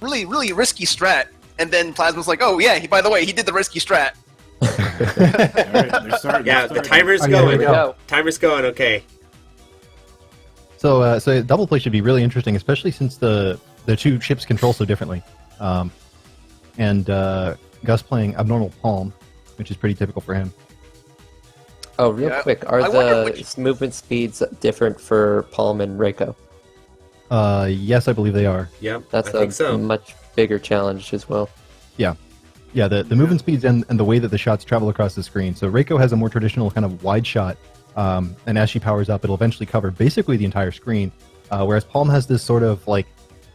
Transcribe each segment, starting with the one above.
really, really risky strat. And then Plasma's like, oh yeah, by the way, he did the risky strat. All right, they're starting. Yeah, the timer's going. Timer's going. Okay. So double play should be really interesting, especially since the two ships control so differently. And Gus playing Abnormal Palm, which is pretty typical for him. Oh, real quick, are the movement speeds different for Palm and Reiko? Yes, I believe they are. Yep, That's I think so. Much bigger challenge as well. Yeah. Yeah, the movement speeds and the way that the shots travel across the screen. So Reiko has a more traditional kind of wide shot, and as she powers up, it'll eventually cover basically the entire screen, whereas Palm has this sort of like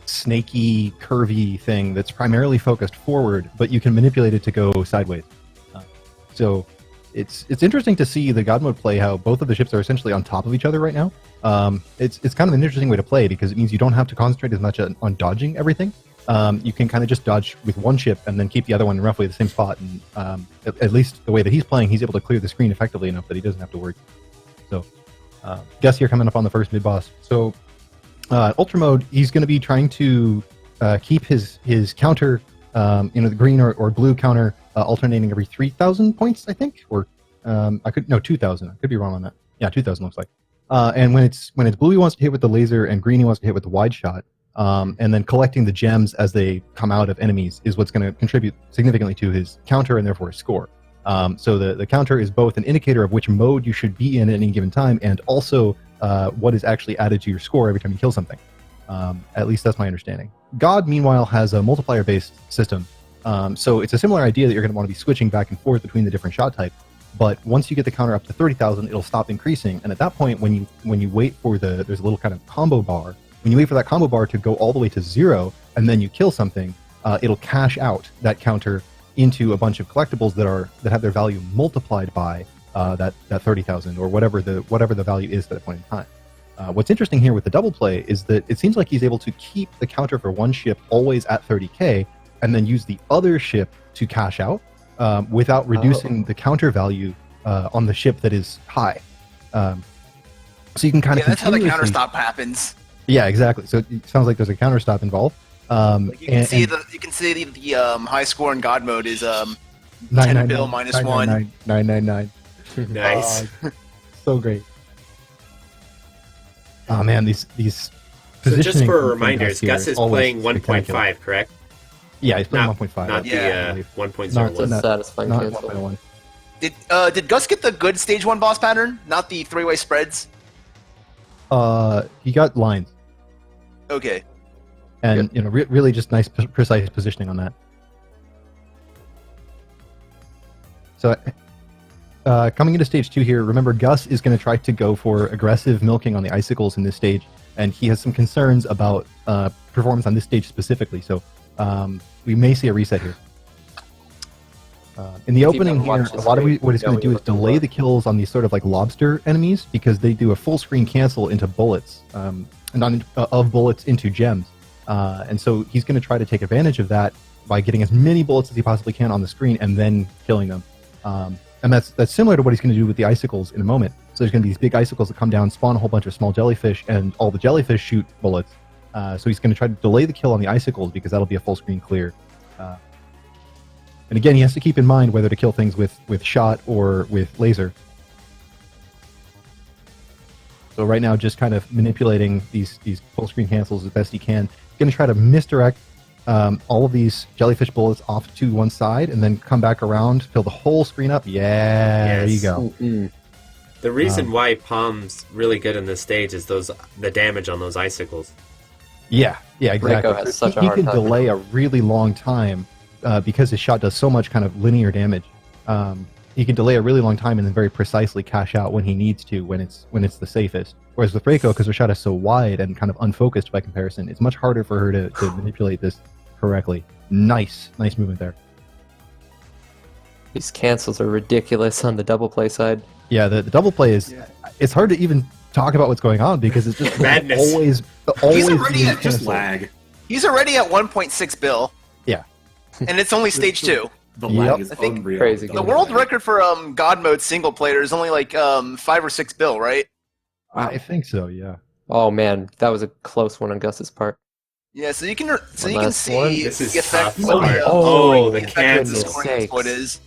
snaky, curvy thing that's primarily focused forward, but you can manipulate it to go sideways. So it's interesting to see the God mode play how both of the ships are essentially on top of each other right now. It's kind of an interesting way to play because it means you don't have to concentrate as much on dodging everything. You can kind of just dodge with one ship and then keep the other one in roughly the same spot. And at least the way that he's playing, he's able to clear the screen effectively enough that he doesn't have to worry. So, Gus here coming up on the first mid boss. So, Ultra mode, he's going to be trying to keep his counter, the green or blue counter alternating every 3,000 points, I think, or 2,000. I could be wrong on that. Yeah, 2,000 looks like. And when it's blue, he wants to hit with the laser, and green, he wants to hit with the wide shot. And then collecting the gems as they come out of enemies is what's going to contribute significantly to his counter and therefore his score. So the counter is both an indicator of which mode you should be in at any given time, and also what is actually added to your score every time you kill something. At least that's my understanding. God, meanwhile, has a multiplier-based system. So it's a similar idea that you're going to want to be switching back and forth between the different shot types. But once you get the counter up to 30,000, it'll stop increasing. And at that point, when you wait for there's a little kind of combo bar. When you wait for that combo bar to go all the way to 0, and then you kill something, it'll cash out that counter into a bunch of collectibles that have their value multiplied by that 30,000 or whatever the value is at that point in time. What's interesting here with the double play is that it seems like he's able to keep the counter for one ship always at 30k, and then use the other ship to cash out without reducing the counter value on the ship that is high. So you can kind of that's how the counter stop happens. Yeah, exactly. So it sounds like there's a counter stop involved. You can see the high score in God mode is 10 bill minus 1. 999. Nice. So great. Oh man, these So just for reminders, Gus is playing 1.5, correct? Yeah, he's playing 1.5. Not the 1.01. Not satisfying Not cancel. 1.1. Did Gus get the good stage 1 boss pattern, not the 3-way spreads? He got lines. Okay. And really just nice precise positioning on that. So coming into stage 2 here, remember Gus is going to try to go for aggressive milking on the icicles in this stage, and he has some concerns about performance on this stage specifically. So we may see a reset here. In the opening here, a lot of what it's going to do is delay the kills on these sort of like lobster enemies, because they do a full screen cancel into bullets, of bullets into gems. And so he's going to try to take advantage of that by getting as many bullets as he possibly can on the screen and then killing them. And that's similar to what he's going to do with the icicles in a moment. So there's going to be these big icicles that come down, spawn a whole bunch of small jellyfish, and all the jellyfish shoot bullets. So he's going to try to delay the kill on the icicles because that'll be a full screen clear. And again, he has to keep in mind whether to kill things with shot or with laser. So right now, just kind of manipulating these full screen cancels as best he can. He's going to try to misdirect all of these jellyfish bullets off to one side and then come back around, fill the whole screen up. Yeah, yes. There you go. Mm-mm. The reason why Palm's really good in this stage is the damage on those icicles. Yeah, exactly. Reiko has such a he hard can time. delay a really long time because his shot does so much kind of linear damage. He can delay a really long time and then very precisely cash out when he needs to, when it's the safest. Whereas with Reiko, because her shot is so wide and kind of unfocused by comparison, it's much harder for her to manipulate this correctly. Nice movement there. These cancels are ridiculous on the double play side. Yeah, the double play is... Yeah. It's hard to even talk about what's going on because it's just madness. always He's already at just lag. He's already at 1.6 bill. Yeah. And it's only stage 2. The lag is I think unreal. crazy. The world record for God mode single player is only like 5 or 6 bill, right? I think so, yeah. Oh man, that was a close one on Gus's part. Yeah, so you can last one. see This is the effect. tough. What the, Oh, the effect of cancel. the scoring Sakes. exploit is.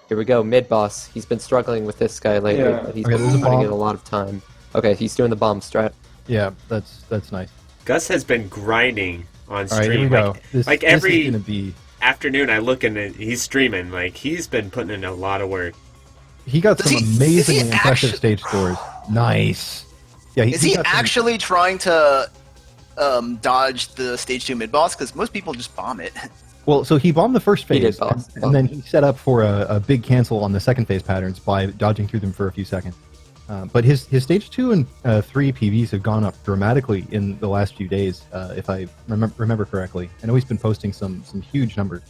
Here we go, mid boss. He's been struggling with this guy lately, Yeah. but he's Okay, there's a been putting in bomb. a lot of time. Okay, he's doing the bomb strat. Yeah, that's nice. Gus has been grinding on All right, here we stream. go. This like this every is gonna be. afternoon, I look and he's streaming. Like he's been putting in a lot of work. He got Does some he- is amazingly he impressive actu- stage scores. Nice. Yeah, Is he got some- actually trying to dodge the stage 2 mid boss? Because most people just bomb it. Well, so he bombed the first He phase, did bomb. and then he set up for a big cancel on the second phase patterns by dodging through them for a few seconds. But his stage 2 and 3 PVs have gone up dramatically in the last few days, if I remember correctly. I know he's been posting some huge numbers.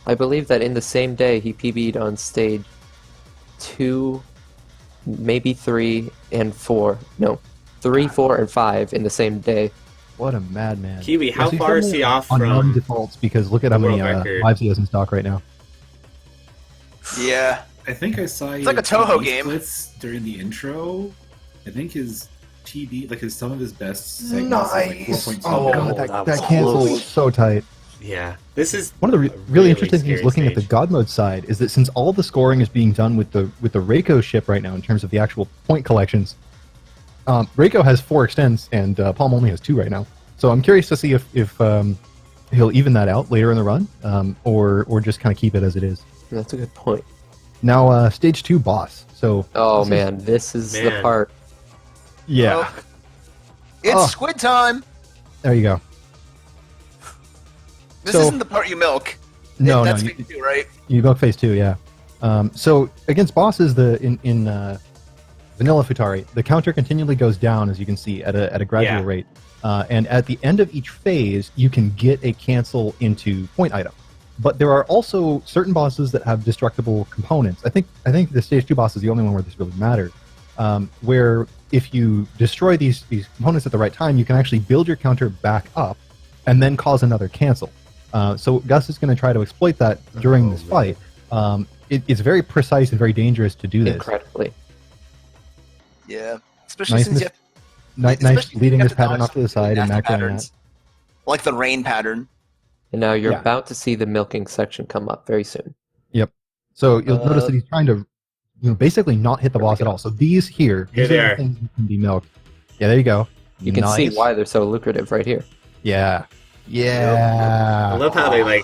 I believe that in the same day he PB'd on stage 2, maybe 3 and 4. No, 3, 4, and 5 in the same day. What a madman. Kiwi, how Yes, he's far is definitely he off on from? non-defaults because look at how the many world record? lives he has in stock right now. Yeah. I think I saw It's like a Toho TB game. splits during the intro. I think his TB, like some of his best segments, is like 4.2. Oh God, god, that that was cancel close. was so tight. Yeah, this is One of the a really interesting things scary looking at the stage. God mode side is that since all the scoring is being done with the Reiko ship right now in terms of the actual point collections, Reiko has 4 extends and Palm only has 2 right now. So I'm curious to see if he'll even that out later in the run, or just kind of keep it as it is. That's a good point. Now stage 2 boss. So Oh this is- man, this is the Man. part. yeah, Oh. It's Oh. squid time. there you go. This So- isn't the part you milk. No, That's no, phase 2, right? you milk phase 2, yeah. So against bosses, in vanilla Futari, the counter continually goes down, as you can see, at a gradual Yeah. rate. And at the end of each phase, you can get a cancel into point item. But there are also certain bosses that have destructible components. I think the stage 2 boss is the only one where this really matters. Where if you destroy these components at the right time, you can actually build your counter back up and then cause another cancel. So Gus is going to try to exploit that during this fight. It's very precise and very dangerous to do this. Incredibly. Yeah. Especially Nice, since you have, Nice especially leading you have this to pattern dodge off to the side and nasty macroing patterns. that. Like the rain pattern. And now you're Yeah. about to see the milking section come up very soon. So you'll notice that he's trying to, basically not hit the There we boss at go. all. So these here, Here these they are the are. things that can be milked. Yeah, there you go. You can see why they're so lucrative right here. Yeah. I Yeah. love how they like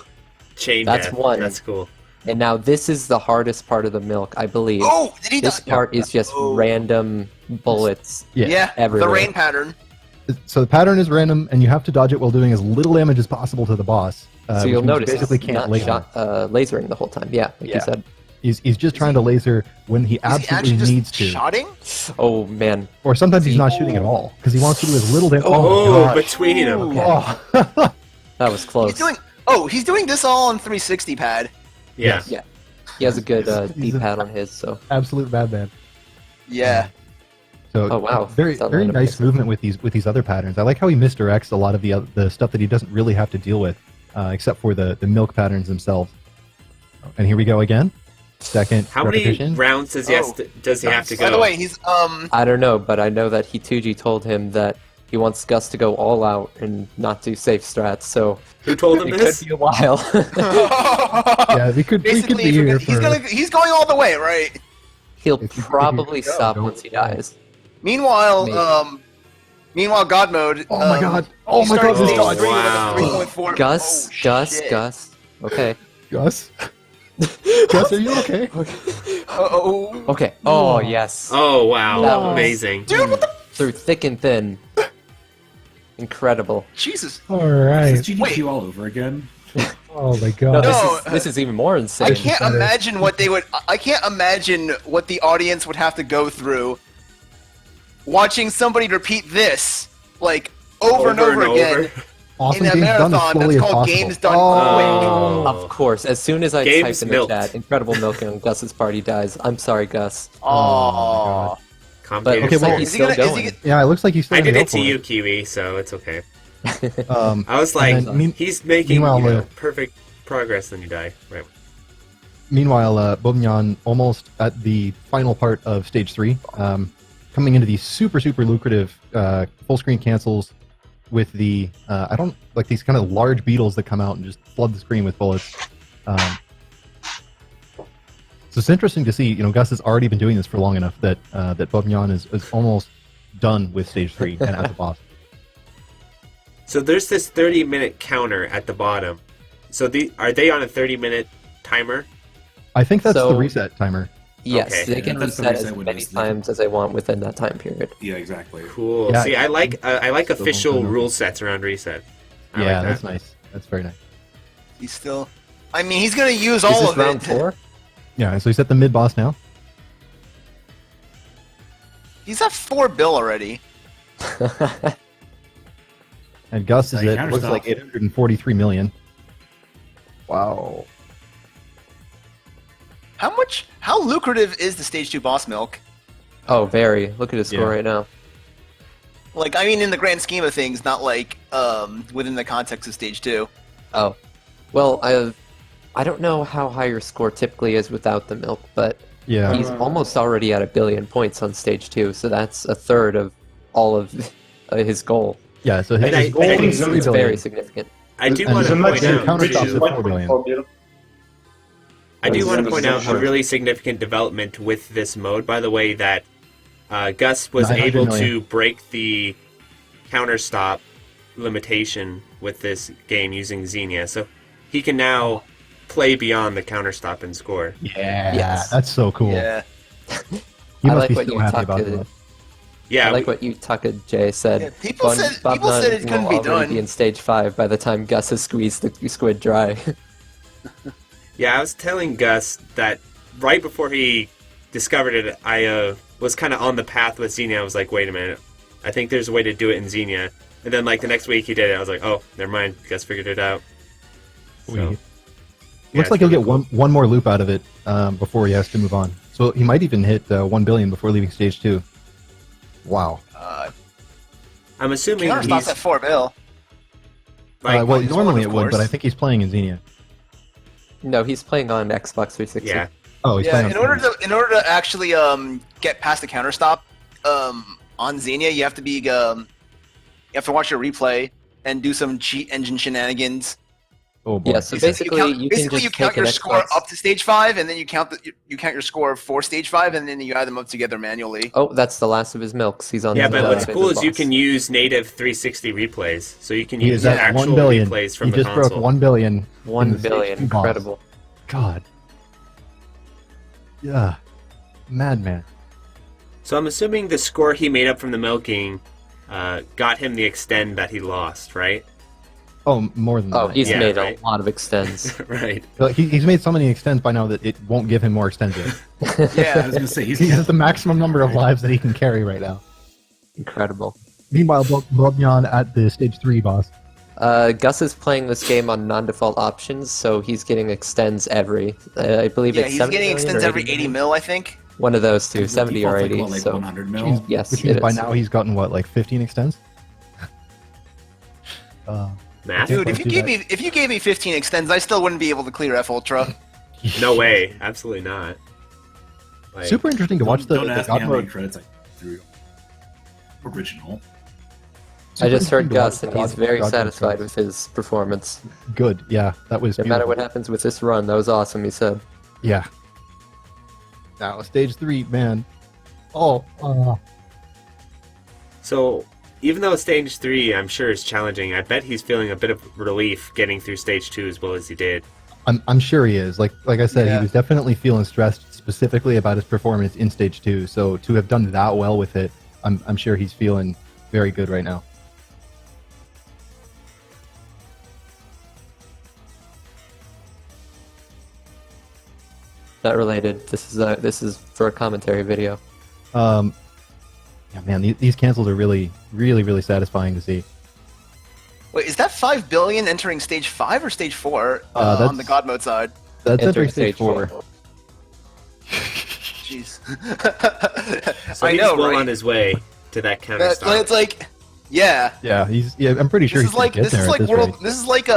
chain That's death. one. That's cool. And now this is the hardest part of the milk, I believe. Oh, did he This die? part is just Oh. random bullets. Yeah. the everywhere. rain pattern. So the pattern is random, and you have to dodge it while doing as little damage as possible to the boss. So which you'll means notice you basically it's can't not laser. lasering the whole time. Yeah, like Yeah. you said. He's just trying to laser when he Is he actually absolutely just needs to, shotting? Oh man, or sometimes he's not shooting at all because he wants to do as little damage. Oh, my gosh. between them. Okay. Oh. that was close. He's doing this all on 360 pad. Yeah. Yeah. He has a good He's a- D-pad on his, so Absolute bad man. Yeah. So Oh, wow. very That very lined up nice nicely. movement with these other patterns. I like how he misdirects a lot of the stuff that he doesn't really have to deal with, except for the milk patterns themselves. And here we go again. Second How many repetition. rounds does he have to go? By the way, he's I don't know, but I know that Hituji told him that he wants Gus to go all out and not do safe strats, so Who told him it this? could be a while. Yeah, we could basically be here he's going all the way, right? He'll If you probably go, stop don't once he die. dies. Meanwhile, Maybe. God mode. Oh my god! Oh he my started god! stage Oh, 3 wow. with a 3.4. Gus, Oh, Gus, shit. Gus. Okay. Gus, Gus, are you okay? Oh, Okay. Oh yes. Oh wow, That was- amazing. dude, what the Through thick and thin. Incredible. Jesus? All Is right. this GDQ all over again? Oh my No, god! No, this is even more insane. I can't imagine what they would. I can't imagine what the audience would have to go through watching somebody repeat this like over and over again Awesome in a games done as marathon slowly that's as called possible. Games Done Oh. Of course. As soon as I Games type in milked. the chat, incredible milking on Gus's party dies. I'm sorry, Gus. Quick. Oh, But it looks Okay, well, like he's is he still gonna? Is going. he? Yeah, it looks like he's still I gonna did go it to for you, Kiwi, so it's okay. Um, I was and like, then he's making meanwhile, perfect progress, then you die. Right. Meanwhile, Bobnyan almost at the final part of stage 3, coming into these super lucrative full screen cancels with the I don't like these kind of large beetles that come out and just flood the screen with bullets. So it's interesting to see. Gus has already been doing this for long enough that that Bobnyan is almost done with stage 3 and as a boss. So there's this 30-minute counter at the bottom. So are they on a 30-minute timer? I think that's the So- reset timer. Yes, Okay. they can That's the reset reset as windows. many times as they want within that time period. Yeah, exactly. Cool. Yeah, See, I like official don't know. rule sets around reset. I Yeah, like that's that. nice. That's very nice. He's still. I mean, he's gonna use Is all this of round it. 4? Yeah, so he's at the mid boss now. He's at 4 bill already. And Gus is So he at looks counterstop. like 843 million. Wow. How lucrative is the stage 2 boss milk? Oh, very. Look at his score Yeah. right now. Like, I mean, in the grand scheme of things, not like within the context of stage 2. Oh, well, I don't know how high your score typically is without the milk, but Yeah. he's almost already at 1 billion points on stage 2, so that's a third of all of his goal. Yeah, so And his goal I is think 3 It's billion. very significant. I do And want to the point out. counter stops too- at 4 billion. I do want to It's point out a sure. really significant development with this mode, by the way, that Gus was 900 able million. to break the counter stop limitation with this game using Xenia. So he can now play beyond the counter stop and score. Yeah, Yes. that's so cool. Yeah. He I must like be what so you happy talk about to- that. Yeah, I like what Taka Jay said. Yeah, people said it couldn't will be already done. be in stage 5 by the time Gus has squeezed the squid dry. I was telling Gus that right before he discovered it, I was kind of on the path with Xenia. I was like, wait a minute, I think there's a way to do it in Xenia. And then like the next week he did it. I was like, oh, never mind, Gus figured it out. So, Sweet. yeah, Looks it's like he'll really get cool. one more loop out of it before he has to move on. So he might even hit 1 billion before leaving stage 2. Wow. I'm assuming Counter stops he's at 4 bill. like, Well, his normally one, it of would, but I course. think he's playing in Xenia. No, he's playing on Xbox 360. yeah. Oh, he's Yeah, playing in on order to actually get past the counter stop on Xenia, you have to be you have to watch your replay and do some cheat engine shenanigans. Oh boy. Yeah, so basically you can just count take your an score Xbox. up to stage 5, and then you count your score for stage 5, and then you add them up together manually. Oh, that's the last of his milks. He's on Yeah, the but what's phase cool of is you boss. can use native 360 replays, so you can He use is at actual 1 billion. replays from He the just console. broke 1 billion. 1 in the stage billion. 2 boss. Incredible. God. Yeah. Madman. So I'm assuming the score he made up from the milking got him the extend that he lost, right? Oh, more than Oh, that. he's Yeah, made right. a lot of extends. Right. He's made so many extends by now that it won't give him more extends yet. I Yeah, was gonna say He has the maximum number of lives that he can carry right now. Incredible. Meanwhile, Bobnyan at the stage 3 boss. Gus is playing this game on non-default options, so he's getting extends every. I believe yeah, it's he's 70 getting million extends or every 80 mil, I think. One of those two, The 70 or default's 80. Like, So 100 mil. yes, Which it means by is. now he's gotten, what, like 15 extends? Math? Dude, Let's if you do gave me 15 extends, I still wouldn't be able to clear F Ultra. No way. Absolutely not. Like, Super interesting to watch Don't the ask God me how many mode. credits I threw. Original. I just Super heard interesting to Gus, watch and the he's God very mode satisfied credits. with his performance. Good, yeah, that was No matter beautiful. what happens with this run, that was awesome, he said. Yeah. Now, stage 3, man. Oh, So, even though stage 3, I'm sure, is challenging, I bet he's feeling a bit of relief getting through stage 2 as well as he did. I'm sure he is. Like I said, Yeah. he was definitely feeling stressed specifically about his performance in stage 2. So to have done that well with it, I'm sure he's feeling very good right now. Not related. This is for a commentary video. Yeah, man, these cancels are really, really, really satisfying to see. Wait, is that 5 billion entering stage 5 or stage 4 on that's- the God mode side? That's Entering entering stage 4. Jeez. So I he's know, well right? on his way to that counter stop. It's like, yeah. Yeah, I'm pretty sure This he's is like gonna get there at this rate. this is like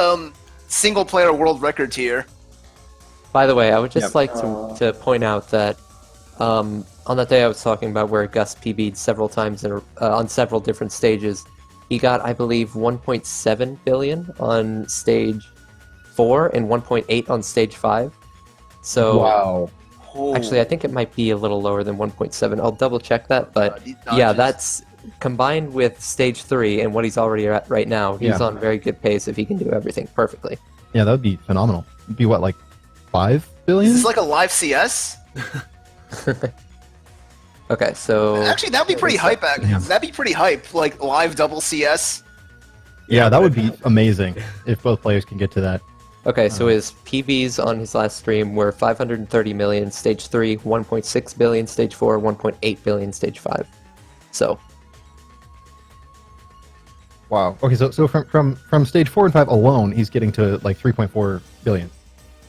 single player world record tier. By the way, I would just Yep. like to point out that on that day I was talking about where Gus PB'd several times on several different stages, he got, I believe, 1.7 billion on stage 4 and 1.8 on stage 5. So Wow. actually, I think it might be a little lower than 1.7. I'll double check that, but these yeah, dodges. that's combined with stage 3 and what he's already at right now. He's Yeah. on very good pace if he can do everything perfectly. Yeah, that would be phenomenal. It'd be what, like 5 Is billion? this like a live CS? Okay, so Actually, that'd be pretty hype. Damn. That'd be pretty hype, like live double CS. Yeah, that would be amazing if both players can get to that. okay, so his PVs on his last stream were 530 million stage 3, 1.6 billion stage 4, 1.8 billion stage 5. So Wow. Okay, so from stage 4 and 5 alone, he's getting to like 3.4 billion.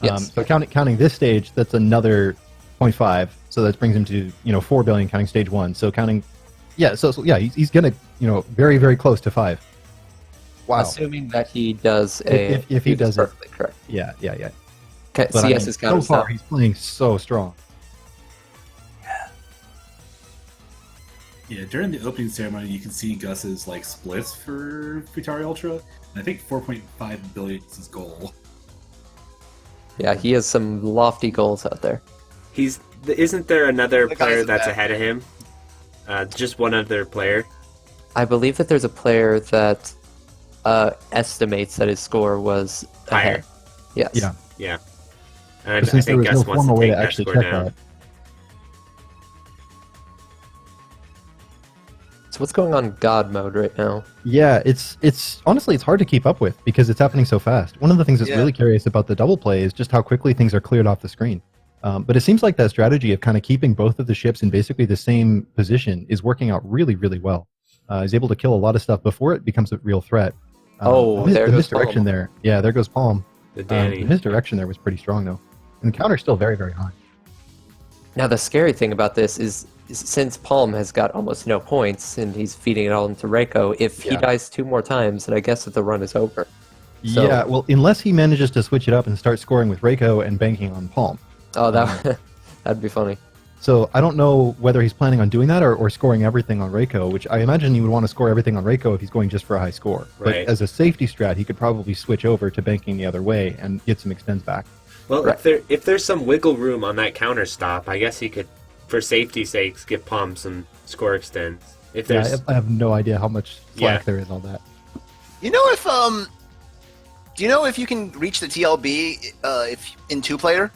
Yes. So counting this stage, that's another 0.5. So that brings him to 4 billion counting stage 1. So counting, yeah. So yeah, he's gonna very very close to 5. Wow. assuming that he does a If he does it. perfectly correct. Yeah. Okay, But I mean, CS is so counter far stop. he's playing so strong. Yeah, during the opening ceremony, you can see Gus's like splits for Futari Ultra, and I think 4.5 billion is his goal. Yeah, he has some lofty goals out there. Isn't there another The player guy's that's back. ahead of him? Just one other player. I believe that there's a player that estimates that his score was Higher. ahead. Yes. Yeah. Yeah. But And I since there think was no Gus wants formal to way take to that actually score check down. that. So what's going on in God mode right now? Yeah, it's honestly it's hard to keep up with because it's happening so fast. One of the things that's Yeah. really curious about the double play is just how quickly things are cleared off the screen. But it seems like that strategy of kind of keeping both of the ships in basically the same position is working out really, really well. He's able to kill a lot of stuff before it becomes a real threat. Oh, the there goes misdirection Palm. there. Yeah, there goes Palm. The The Danny. misdirection there was pretty strong though, and the counter's still very, very high. Now the scary thing about this is since Palm has got almost no points and he's feeding it all into Reiko, if he Yeah. dies 2 more times, then I guess that the run is over. So- Yeah, well, unless he manages to switch it up and start scoring with Reiko and banking on Palm. Oh, that'd be funny. So I don't know whether he's planning on doing that or scoring everything on Reiko, which I imagine he would want to score everything on Reiko if he's going just for a high score. Right. But as a safety strat, he could probably switch over to banking the other way and get some extends back. Well, Right. if there's some wiggle room on that counter stop, I guess he could, for safety's sakes, give Palm some score extends. If Yeah, there's I have no idea how much slack Yeah. there is on that. You know if do you know if you can reach the TLB if in 2-player?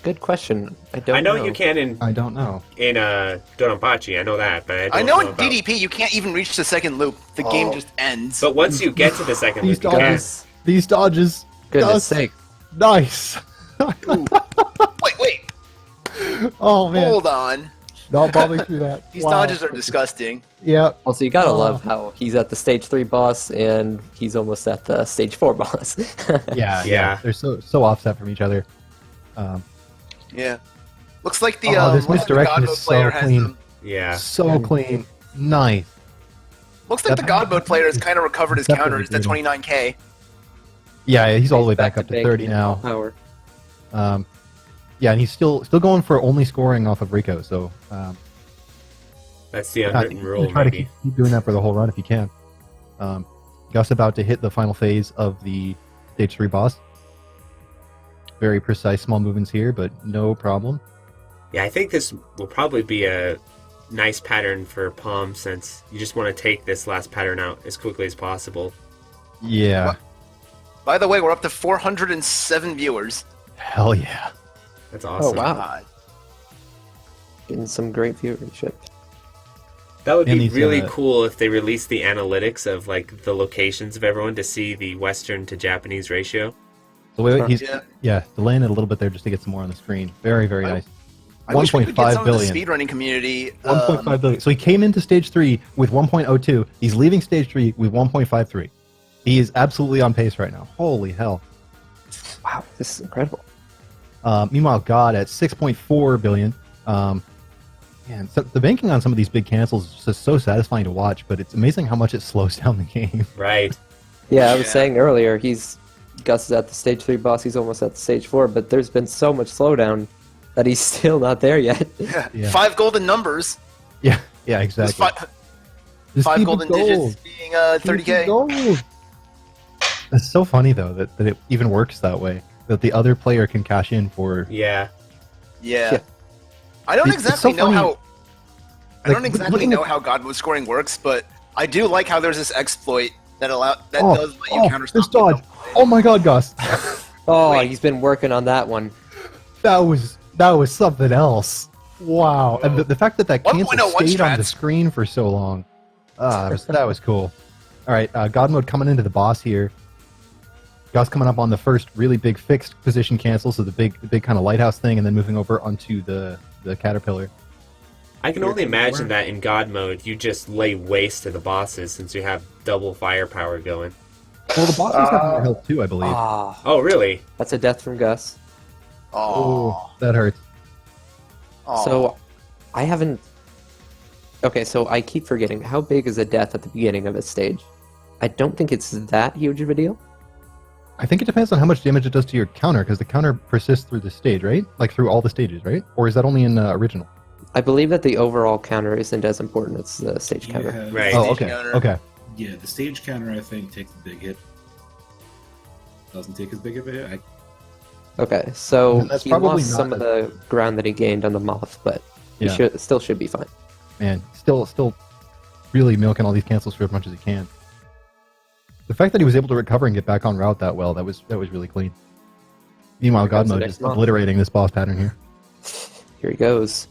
Good question. I don't I know you can I don't know. in Donpachi, I know that, but I don't know in about- DDP you can't even reach the second loop. The game Oh. just ends. But once you get to the second These loop, you can. dodges. These dodges. Goodness Gus, sake. Nice. Wait, Oh man. hold on. Not bothering through that. These Wow. dodges are disgusting. Yeah. Also, you gotta Oh. love how he's at the stage 3 boss and he's almost at the stage 4 boss. Yeah. Yeah. They're so offset from each other. Yeah. Looks like the This looks like the misdirection God is Mode so player has clean. them. Yeah. So clean. Nice. Looks like the God Mode player has kind of recovered his Definitely counters to brutal. 29k. Yeah, he's all the way He's back up to banking 30 on now. Power. Yeah, and he's still going for only scoring off of Rico. So That's the I unwritten think rule, try to maybe. keep doing that for the whole run if you can. Gus about to hit the final phase of the stage 3 boss. Very precise small movements here, but no problem. Yeah, I think this will probably be a nice pattern for Palm since you just want to take this last pattern out as quickly as possible. Yeah. What? By the way, we're up to 407 viewers. Hell yeah. That's awesome. Oh, wow. God. Getting some great viewership. That would And be these, really cool if they released the analytics of like the locations of everyone to see the Western to Japanese ratio. So wait, he's Yeah. delaying it a little bit there just to get some more on the screen. Very, very nice. I wish we could get 1.5 some of the billion. speedrunning community. 1.5 billion. So he came into stage 3 with 1.02. He's leaving stage 3 with 1.53. He is absolutely on pace right now. Holy hell. Wow, this is incredible. Meanwhile, God at 6.4 billion. Man, so the banking on some of these big cancels is just so satisfying to watch, but it's amazing how much it slows down the game. Right. Yeah, I was Yeah. saying earlier, Gus is at the stage 3 boss, he's almost at the stage 4, but there's been so much slowdown that he's still not there yet. Yeah. 5 golden numbers. Yeah, There's exactly. Just 5 keep it golden gold. digits being Keep it 30k. gold. It's so funny though that it even works that way. That the other player can cash in for. Yeah. Yeah. Yeah. I don't It's exactly so know funny. how. I don't Like, exactly looking know at- how God mode scoring works, but I do like how there's this exploit that does let you counter this stop. dodge. Oh my god, Gus. Oh, Wait. he's been working on that one. that was something else. Wow. And the fact that 1.01 cancel stayed on the strats. screen for so long. That was cool. All right, God mode coming into the boss here. Gus coming up on the first really big fixed position cancel, so the big kind of lighthouse thing, and then moving over onto the caterpillar. I can only imagine that in God mode, you just lay waste to the bosses since you have double firepower going. Well, the bosses have more health too, I believe. Ah, Oh, really? that's a death from Gus. Oh. That hurts. So, I haven't. Okay, so I keep forgetting how big is a death at the beginning of a stage. I don't think it's that huge of a deal. I think it depends on how much damage it does to your counter, because the counter persists through the stage, right? Like through all the stages, right? Or is that only in original? I believe that the overall counter isn't as important as the stage You counter. have- Right. Oh, Stage okay. counter. Okay. Yeah, the stage counter, I think, takes a big hit. Doesn't take as big of a hit. Okay, so And that's he probably lost not some of the ground that he gained on the moth, but he Yeah. still should be fine. Man, still really milking all these cancels for as much as he can. The fact that he was able to recover and get back on route that well, that was really clean. Meanwhile, Here God comes the mode next is moth. obliterating this boss pattern here. Here he goes.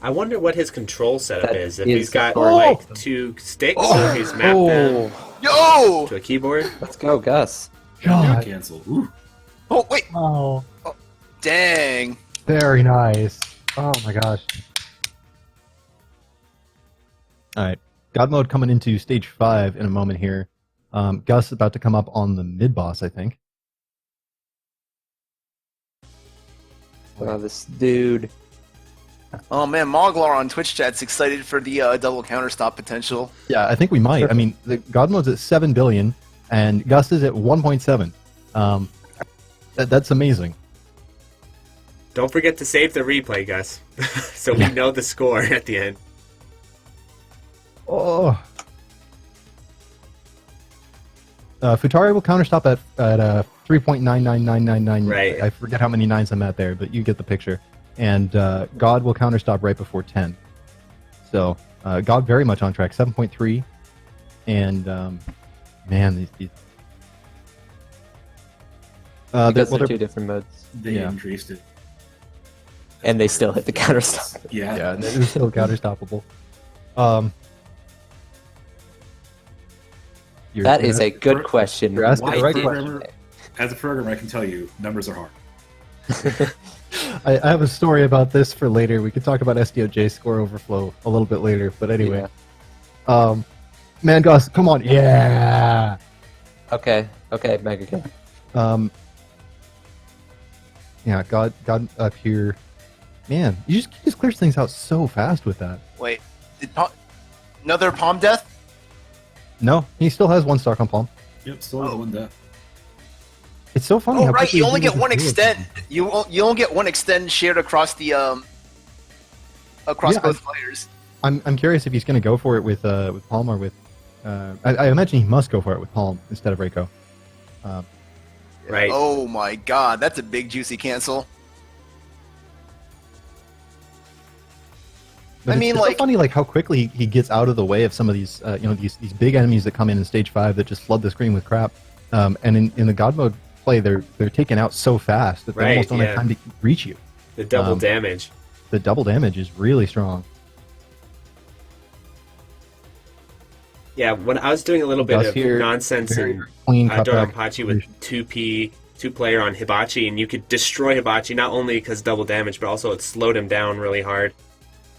I wonder what his control setup That is. If is he's got horrible. like 2 sticks, or if he's mapped them Yo! to a keyboard. Let's go, Gus. New cancel. Ooh. Oh wait! Oh, Dang! very nice. Oh my gosh. All right, God mode coming into stage 5 in a moment here. Gus about to come up on the mid boss, I think. This dude. Oh man, Moglar on Twitch chat's excited for the double counter stop potential. Yeah, I think we might. I mean, the God mode's at 7 billion, and Gus is at 1.7. That's amazing. Don't forget to save the replay, Gus, so we know the score at the end. Oh. Futari will counterstop at 3.99999. Right. I forget how many nines I'm at there, but you get the picture. And God will counterstop right before 10. So God very much on track, 7.3. And man, these Because well, they're two different modes. They Yeah. increased it. And they still hit the counter stop. Yeah. yeah, and it's still counterstoppable. That is a good question. you're asking Why the right did- question. As a programmer, I can tell you, numbers are hard. I have a story about this for later. We could talk about SDOJ score overflow a little bit later, but anyway. Man, Gus, come on. Yeah. Okay, Mega Kill. Yeah, God up here. Man, you just clears things out so fast with that. Wait, another palm death? No, he still has 1 stock on Palm. Yep, still has one death. It's so funny. Oh how right, quickly you only he get one can do it. extend. You only get one extend shared across the across Yeah, both players. I'm curious if he's going to go for it with Palm or with. I imagine he must go for it with Palm instead of Reiko. Right. Oh my god, that's a big juicy cancel. But I mean, it's so like- funny, like how quickly he gets out of the way of some of these, these big enemies that come in stage 5 that just flood the screen with crap. And in the God mode play, they're taken out so fast that they Right, almost don't yeah. have time to reach you. The double damage. The double damage is really strong. Yeah, when I was doing a little bit Gus of here, nonsense very in clean cutback. Doronpachi with 2-player on Hibachi, and you could destroy Hibachi not only because double damage, but also it slowed him down really hard.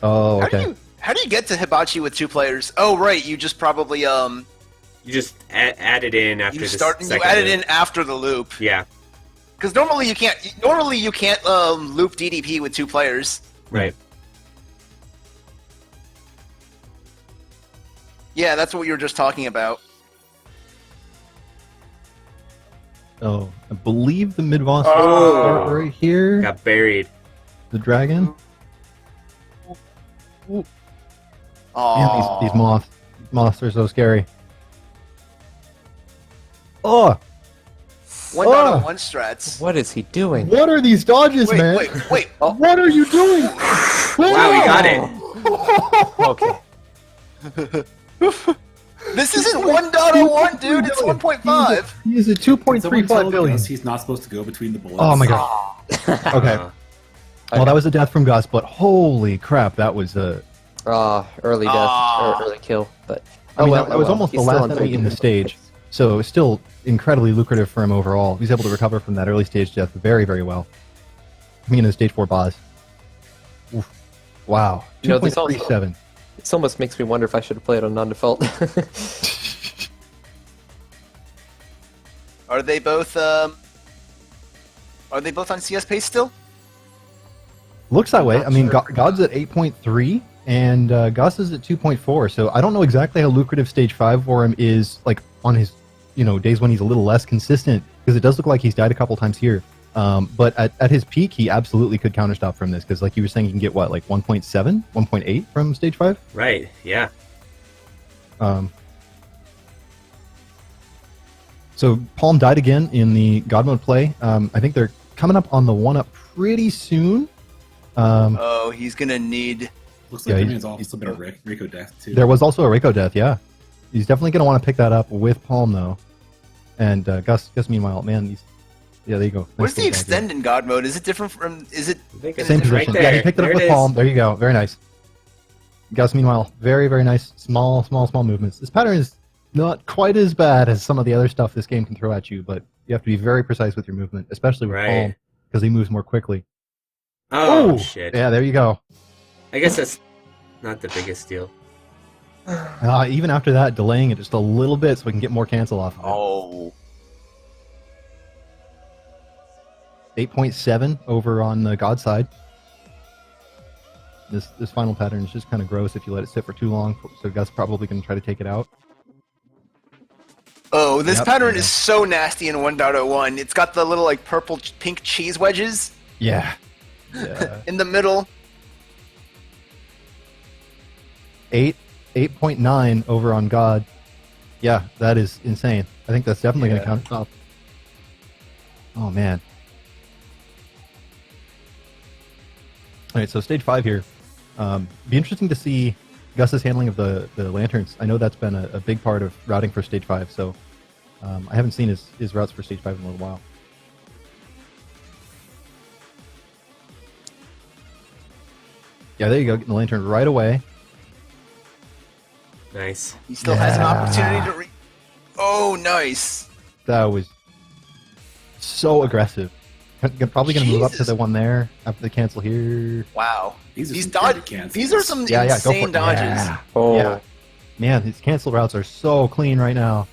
Oh, okay. How do you get to Hibachi with 2 players? Oh right, you just probably You just add it in after you the start you second add it loop. in after the loop. Yeah, Because normally you can't loop DDP with 2 players. right. Yeah, that's what you were just talking about. Oh, I believe the mid boss Oh. right here. Got buried. The dragon. Oh, these moths are so scary. Oh, 1.01 strats. What is he doing? what are these dodges, Wait, man? wait. What are you doing? Wow, he got it. Okay. This isn't 1.01, dude. It's 1.5. He is a Someone tell 2.35 billion. Gus he's not supposed to go between the bullets. Oh my god. Okay. Well, that was a death from Gus, but holy crap, that was a. Early death or early kill, but I mean, well, that was almost he's the still last on enemy in the 3 stage, so it's still incredibly lucrative for him overall. He's able to recover from that early stage death very, very well. I mean, in the stage 4 boss. Oof. Wow. You know, this also- 2.37. This almost makes me wonder if I should have played on non-default. Are they both on CS pace still? Looks that way. Not I mean, sure. God's at 8.3, and Gus is at 2.4. So I don't know exactly how lucrative stage 5 for him is, like on his, days when he's a little less consistent, because it does look like he's died a couple times here. But at his peak, he absolutely could counterstop from this, because like you were saying, you can get what, like 1.7, 1.8 from stage 5. Right, yeah. So Palm died again in the God mode play. I think they're coming up on the 1-up pretty soon. Oh, he's gonna need. Looks like Yeah, there he's- has also been a Rico death too. There was also a Reiko death, yeah. He's definitely going to want to pick that up with Palm, though. And Gus, meanwhile, man, yeah, there you go. Where's the Nice little dodge extend in God mode? Is it different from? Is it? I think there. it's Same right position. there. Yeah, he picked it There up with is. Palm. There you go. Very nice. Gus, meanwhile, very, very nice, small movements. This pattern is not quite as bad as some of the other stuff this game can throw at you, but you have to be very precise with your movement, especially with Right. Palm, because he moves more quickly. Oh, Ooh, shit. Yeah, there you go. I guess that's not the biggest deal. Even after that, delaying it just a little bit so we can get more cancel off of it. Oh, 8.7 over on the God side. This final pattern is just kind of gross if you let it sit for too long, so Gus probably going to try to take it out. oh, this Yep, pattern yeah. is so nasty in 1.01. It's got the little like purple pink cheese wedges Yeah. Yeah. in the middle. 8.9 over on God. Yeah, that is insane. I think that's definitely going Yeah. to count top. Oh, man. All right, so stage 5 here. Be interesting to see Gus's handling of the lanterns. I know that's been a big part of routing for stage 5, so I haven't seen his routes for stage 5 in a little while. Yeah, there you go, getting the lantern right away. Nice. He still has an Yeah. opportunity to. Oh, nice. That was so aggressive. Probably going to move up to Jesus. the one there after the cancel here. Wow. These are These some dodge. good cancels. These are some Yeah, go for insane it. dodges. Yeah. Oh, Yeah. Man, these cancel routes are so clean right now.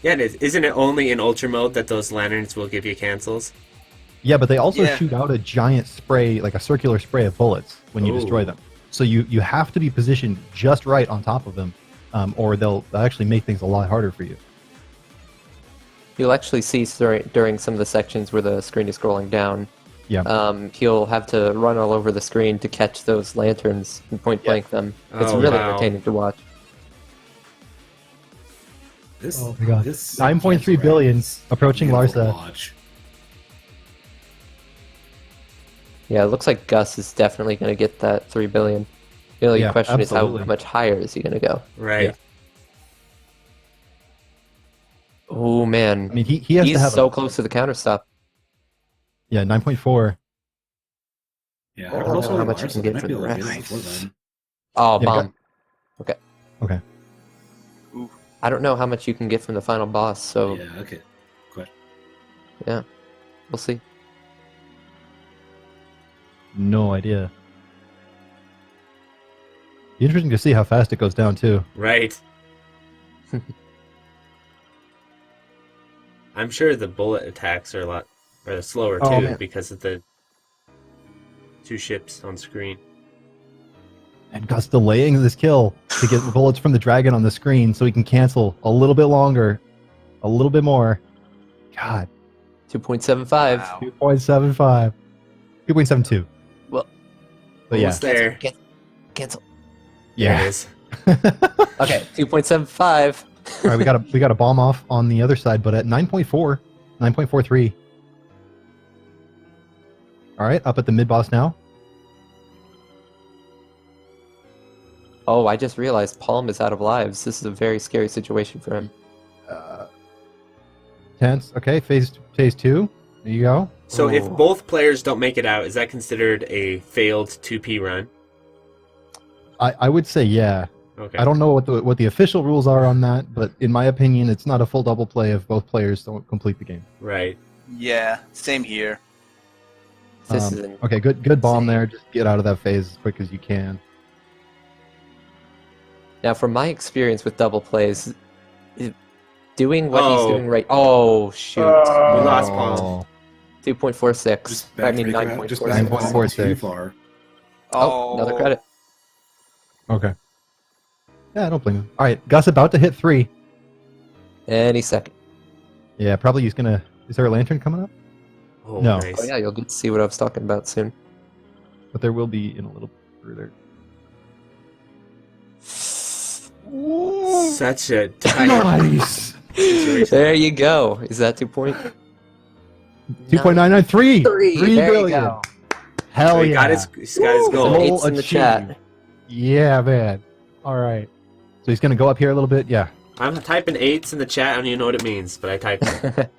Yeah, it is. Isn't it only in Ultra mode that those lanterns will give you cancels? Yeah, but they also Yeah. shoot out a giant spray, like a circular spray of bullets when you Ooh. destroy them. So you have to be positioned just right on top of them, or they'll actually make things a lot harder for you. you'll actually see during some of the sections where the screen is scrolling down. Yeah. He'll have to run all over the screen to catch those lanterns and point blank them. It's Oh, really wow. entertaining to watch. This, Oh my God. this 9.3 cancel billion round is approaching beautiful to Larsa. watch. Yeah, it looks like Gus is definitely going to get that 3 billion. The only Yeah, question is absolutely. how much higher is he going to go? Right. Yeah. Oh man, I mean, he has he's to have so close to the counter stop. Yeah, 9.4. Yeah, Oh, I would also how like much you Larsa. can They get might from be the able to get rest. it before then. Oh, Yeah, bomb. Okay. I don't know how much you can get from the final boss, so Yeah, okay. Good. we'll see. No idea. Be interesting to see how fast it goes down, too. Right. I'm sure the bullet attacks are slower Oh, too man. because of the two ships on screen. And Gus delaying this kill to get the bullets from the dragon on the screen so he can cancel a little bit longer, a little bit more. God, 2.75. Wow. 2.75. 2.72. But yeah, Almost there. Cancel. There it yeah. is. Okay, 2.75. All right, we got a bomb off on the other side, but at 9.4, 9.43. All right, up at the mid boss now. Oh, I just realized Palm is out of lives. This is a very scary situation for him. Tense. Okay, phase 2. There you go. So if Oh. both players don't make it out, is that considered a failed 2P run? I would say yeah. Okay. I don't know what the official rules are on that, but in my opinion, it's not a full double play if both players don't complete the game. Right. Yeah, same here. This is an, Okay, good bomb Same. there. Just get out of that phase as quick as you can. now, from my experience with double plays, doing what he's Oh. doing right. Oh, shoot. We lost Palm. Oh. 2.46. Just I mean, back 9.46. 9.46. too far. Oh, another credit. Okay. Yeah, I don't blame him. All right, Gus about to hit 3. Any second. Yeah, probably he's gonna. Is there a lantern coming up? Oh, No. nice. Oh, yeah, you'll get to see what I was talking about soon. But there will be in a little further. Such a tight Nice. situation. There you go. Is that 2 point? 2.993. 3. $3 There you billion. go. Hell So he yeah. got he's got his Some goal. Goal eights in the chat. achieved. Yeah, man. All right. So he's gonna go up here a little bit. Yeah. I'm typing 8s in the chat. I don't even know what it means, but I typed it.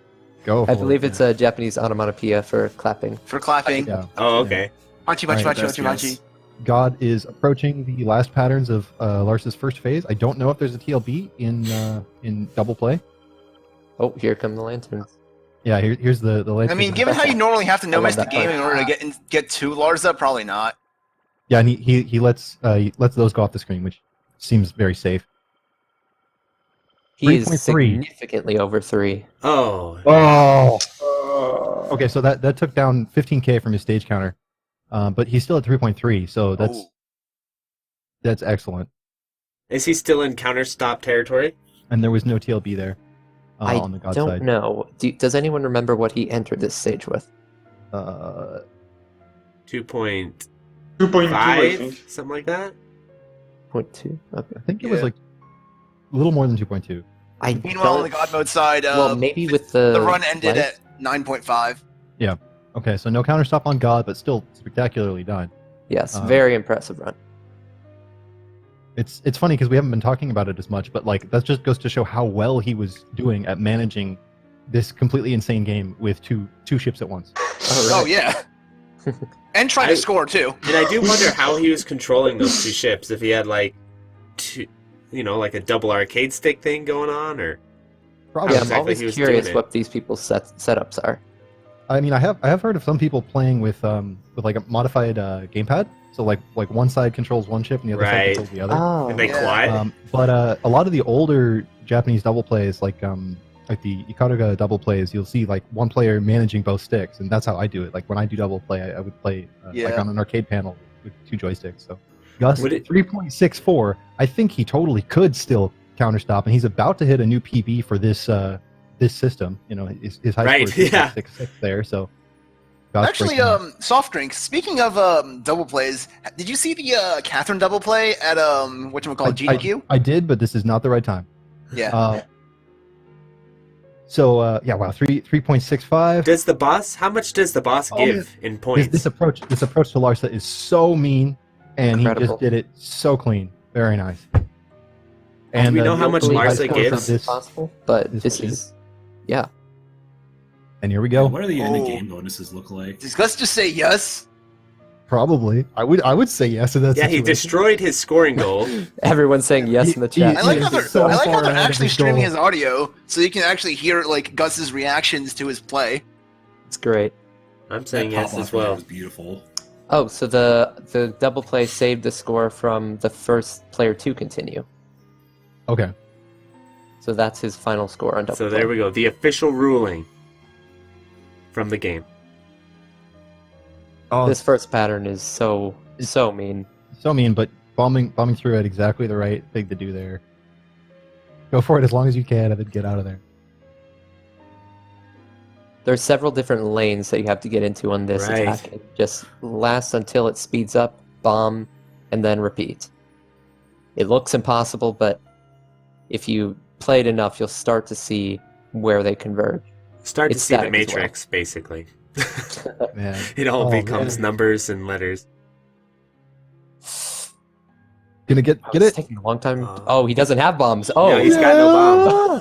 Go. I for believe it, it's a Japanese onomatopoeia for clapping. For clapping. Yeah. Oh, okay. Machi, Right, machi, machi, best machi, machi. guess. God is approaching the last patterns of Larsa's first phase. I don't know if there's a TLB in double play. Oh, here come the lanterns. Yeah, here's the late. I mean, given how you normally have to I no-miss love the that game part. in order to get to Larsa, probably not. Yeah, and he lets those go off the screen, which seems very safe. He is 3.3. significantly over 3. Oh. Oh. Okay, so that took down 15k from his stage counter, but he's still at 3.3. So Oh. that's excellent. Is he still in counter stop territory? And there was no TLB there I on the God don't side. know. Does anyone remember what he entered this stage with? 2.5? 2.2, I think. Something like that? 0.2? Okay. I think it was Yeah. like a little more than 2.2. I Meanwhile, on the don't... God mode side, Well, maybe with the... the run ended life? at 9.5. Okay, so no counter stop on God, but still spectacularly done. Yes, Um, very impressive run. It's funny because we haven't been talking about it as much, but like that just goes to show how well he was doing at managing this completely insane game with two ships at once. Oh, yeah. And trying to score, too. And I do wonder how he was controlling those two ships. If he had like two, like a double arcade stick thing going on, or Probably. Yeah, I'm exactly always he was curious doing it. what these people's setups are. I mean, I have heard of some people playing with like a modified gamepad. So like one side controls one ship and the other side Right. controls the other. Oh, and they Yeah. quad. But a lot of the older Japanese double plays, like the Ikaruga double plays, you'll see like one player managing both sticks, and that's how I do it. Like when I do double play, I would play like Yeah. on an arcade panel with two joysticks. So Gus Would it- 3.64. I think he totally could still counter stop, and he's about to hit a new PB for this system. His high Right, score is yeah. 6.6 there. So Gus Actually, breaking- Softdrink, speaking of double plays, did you see the Catherine double play at, whatchamacallit, GDQ? I did, but this is not the right time. Yeah. Yeah, wow, 3.65. Does the boss? How much does the boss Oh, give in points? This approach to Larsa is so mean, and he Incredible. just did it so clean. Very nice. Do we know how much Hopefully Larsa high scores gives? are this possible, but this this ship. is... Yeah. And here we go. What do the end of Oh. game bonuses look like? Let's just say yes. Probably, I would say yes. In that Yeah, he situation. destroyed his scoring goal. Everyone's saying yes in the chat. I like He how is so they're far ahead of actually his streaming goal. his audio, so you can actually hear like Gus's reactions to his play. It's great. I'm saying That yes pop-off as there well. was beautiful. Oh, so the double play saved the score from the first player to continue. Okay. So that's his final score on double So play. there we go. The official ruling from the game. Oh, This first pattern is so mean. so mean, but bombing through at exactly the right thing to do there. Go for it as long as you can, and then get out of there. There's several different lanes that you have to get into on this Right. attack. It just lasts until it speeds up, bomb, and then repeat. It looks impossible, but if you play it enough, you'll start to see where they converge. Start to It's see the static as well. matrix, basically. Man. It all Oh, becomes man. numbers and letters. Gonna get It's it? taking a long time. Oh, he doesn't have bombs. Oh, No, he's got no bomb.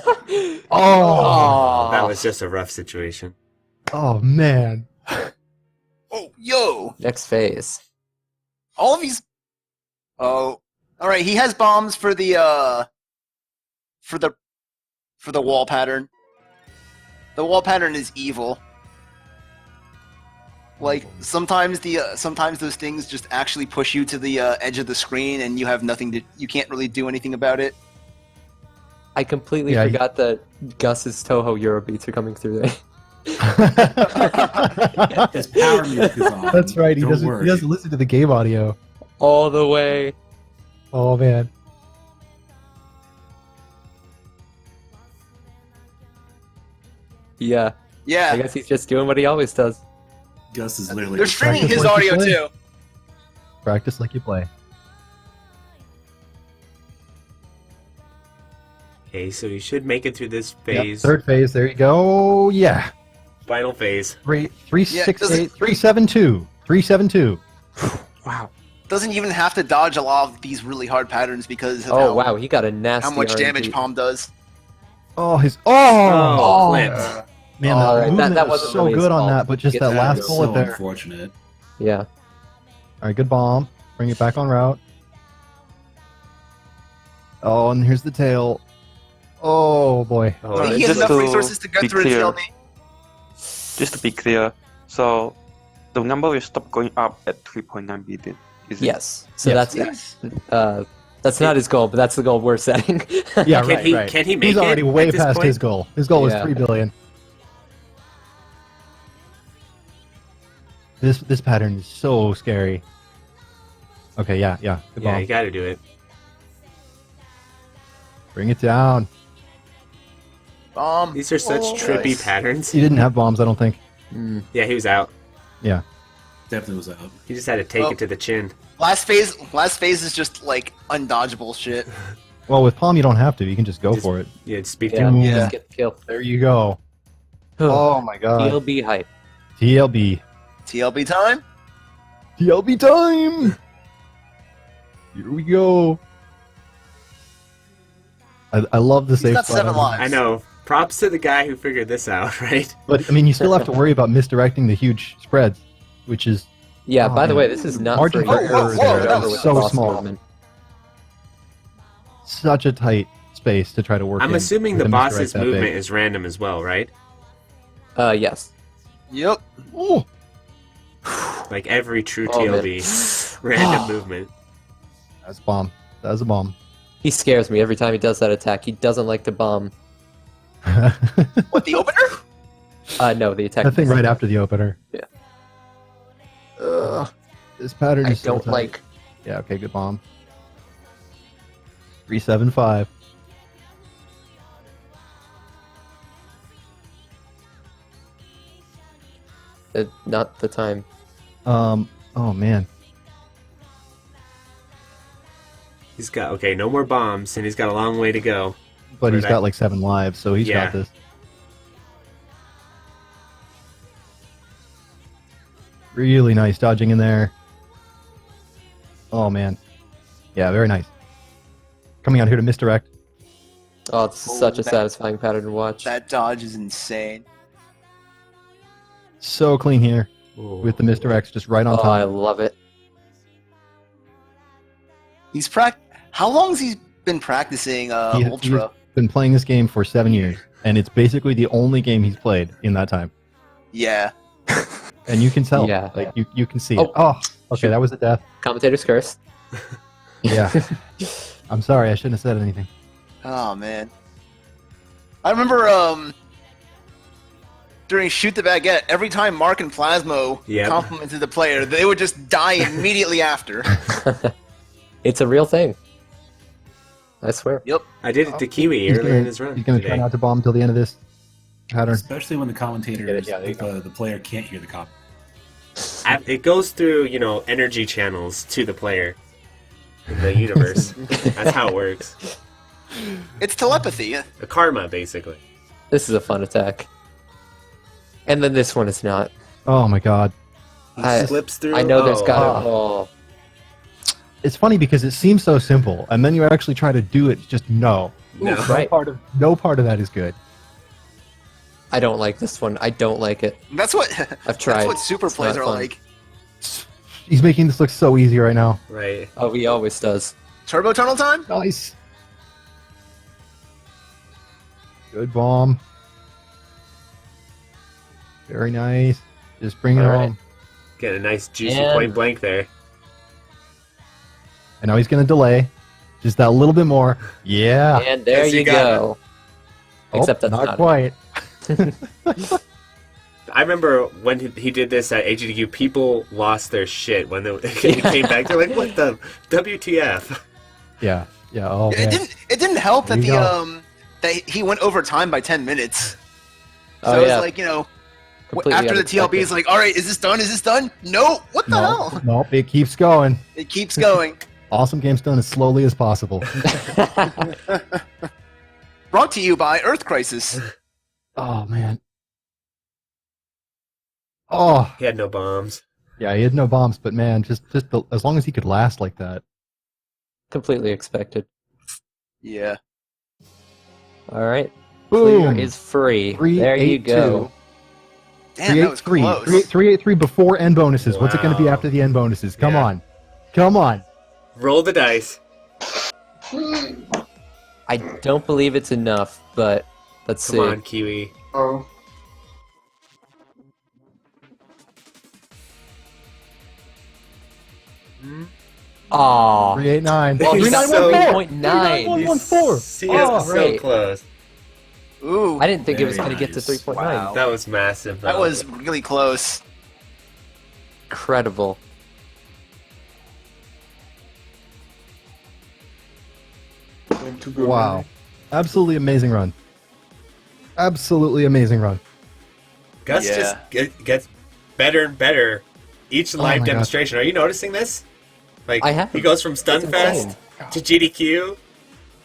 Oh, That was just a rough situation. oh man. Oh, yo! Next phase. All of these. Oh, all right. He has bombs for the wall pattern. The wall pattern is evil. Like sometimes sometimes those things just actually push you to the edge of the screen, and you have nothing to. You can't really do anything about it. I completely Yeah, forgot that Gus's Toho Eurobeats are coming through there. His power music is on. That's right. He Don't doesn't. worry. He doesn't listen to the game audio. All the way. Oh man. Yeah. I Yeah, guess he's just doing what he always does. Gus is literally. they're streaming Practice his like you audio play. too. Practice like you play. Okay, so you should make it through this Yep, phase. third phase. There you go. Yeah. Final phase. 368 372 372. Wow. Doesn't even have to dodge a lot of these really hard patterns because of Oh, how, wow. He got a nasty how much RNG. damage Palm does. Oh, his Oh, clipped. man, All the right, movement that was wasn't so really his good on fault. that, but just Get that that last That's bullet so there. unfortunate. Yeah. All right, good bomb. Bring it back on route. Oh, and here's the tail. Oh boy. Oh, He it's has just enough to resources to go be through a clear. TLD. Just to be clear, so the number will stop going up at 3.9 billion. Is it? Yes. So Yes. that's not his goal, but that's the goal we're setting. Yeah, Can right, he- right. can he make He's already it way at this past point? his goal. His goal Yeah. is 3 billion. This pattern is so scary. Okay, yeah. Good Yeah, bomb. you gotta do it. Bring it down. Bomb. These are such Oh, trippy nice. patterns. He didn't have bombs, I don't think. Yeah, he was out. Yeah. Definitely was out. He just had to take Oh. it to the chin. Last phase is just like undodgeable shit. Well, with palm, you don't have to. You can just go Just- for it. Yeah, speak Yeah, to him. Yeah. Just get the kill. There you go. Oh my god. TLB hype. TLB. TLB time. TLB time! Here we go. I love the He's safe got spot 7 on- lives. I know. Props to the guy who figured this out, right? But I mean, you still have to worry about misdirecting the huge spreads, which is Yeah, Oh, by the man. way, this is not Margin free. for error there. That With was the so boss small. movement. such a tight space to try to work. I'm in assuming with the a misdirect boss's that big. movement is random as well, right? Yes. Yep. Oh, Like every true Oh, man. TLB. Random movement. that's a bomb. That's a bomb. He scares me every time he does that attack. He doesn't like to bomb. What, the opener? No, the attack. That thing right after the opener. Yeah. Ugh, this pattern I is so don't tight. like. Yeah. Okay. Good bomb. 375. Not the time. Oh man. He's got, okay, no more bombs, and he's got a long way to go. But he's Right. got like 7 lives, so he's Yeah. got this. Really nice dodging in there. Oh man. Yeah, very nice. Coming out here to misdirect. Oh, this is Oh, such a that- satisfying pattern to watch. That dodge is insane. So clean here with the misdirects just right on Oh, I top. love it. He's How long has he been practicing He- Ultra? He's been playing this game for 7 years, and it's basically the only game he's played in that time. Yeah. And you can tell. Yeah. Like you can see Oh. it. Oh, okay, that was a death. Commentator's curse. Yeah. I'm sorry, I shouldn't have said anything. Oh man. I remember during Shoot the Baguette, every time Mark and Plasmo Yep. complimented the player, they would just die immediately after. It's a real thing. I swear. Yep. I did it to Kiwi He's earlier gonna, in his run he's gonna today. try not to bomb till the end of this pattern. Especially when the commentators, Yeah, there you the player can't hear the comment. It goes through, energy channels to the player in the universe. That's how it works. It's telepathy. A karma, basically. This is a fun attack. And then this one is not. Oh my god. Slips through. I know there's oh. got to. Oh. It's funny because it seems so simple, and then you actually try to do it. Just no. No. Right. No part of that is good. I don't like this one. I don't like it. That's what I've tried. That's what super It's plays not are fun. like. He's making this look so easy right now. Right. Oh, he always does. Turbo tunnel time? Nice. Good bomb. Very nice. Just bring it All right. home. Get a nice juicy And- point blank there. And now he's going to delay. Just that little bit more. Yeah. And there Yes, you you got go. Oh, Except that's not not quite. I remember when he did this at AGDQ, people lost their shit when he came back. They're like, "What the WTF?" Yeah. Yeah. Oh, It man. didn't help that There you go. that he went over time by 10 minutes. So Oh, it was yeah. like, Completely after the unexpected. TLB is like, all right, is this done? Is this done? No. What the hell? Nope. It keeps going. It keeps going. Awesome game's done as slowly as possible. Brought to you by Earth Crisis. Oh, man. Oh, He had no bombs. yeah, he had no bombs, but man, as long as he could last like that. Completely expected. Yeah. All right. Clear Boom. is free. 3, There you 8, go. 2. Damn, that was 383. close. 383 before end bonuses. What's it going to be Wow. after the end bonuses? Come Yeah. on. Come on. Roll the dice. I don't believe it's enough, but let's Come see. on, Kiwi. Oh. Aw. 389. Well, he got 3914. 3.9. 3914. See, Oh, that's so great. close. Ooh. I didn't think it was Very going to get to nice. 3.9. Wow. That was massive. That though. was really close. Incredible. Time to go. Wow. Absolutely amazing run. Absolutely amazing run. Gus Yeah. just gets better and better each Oh live my God. demonstration. Are you noticing this? Like I have. he goes from It's Stunfest insane. to GDQ.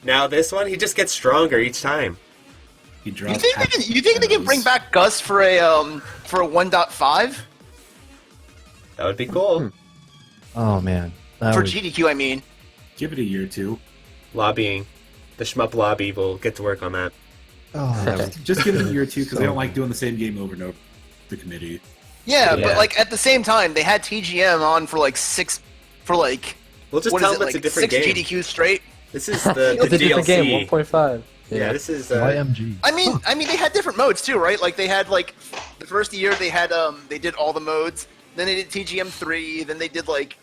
Now this one, he just gets stronger each time. He You dropped think they can bring back Gus for a 1.5 That would be cool. Oh, man. That for was- GDQ? I mean, Give it a year or two. Lobbying. The Shmup lobby will get to work on that. Oh, that was- Just give it a year or two because So they don't like good. doing the same game over and over. The committee. yeah, Yeah. but like at the same time, they had TGM on for like We'll just what tell is it, them it's a like different 6 game. GDQ straight. This is the It's a different DLC. game, 1.5. Yeah, this is YMG. I mean, they had different modes too, right? Like they had like the first year they had they did all the modes. Then they did TGM 3. Then they did like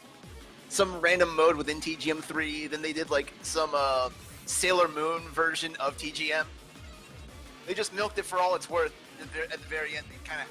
some random mode within TGM 3. Then they did like some Sailor Moon version of TGM. They just milked it for all it's worth. At the very end, they kind of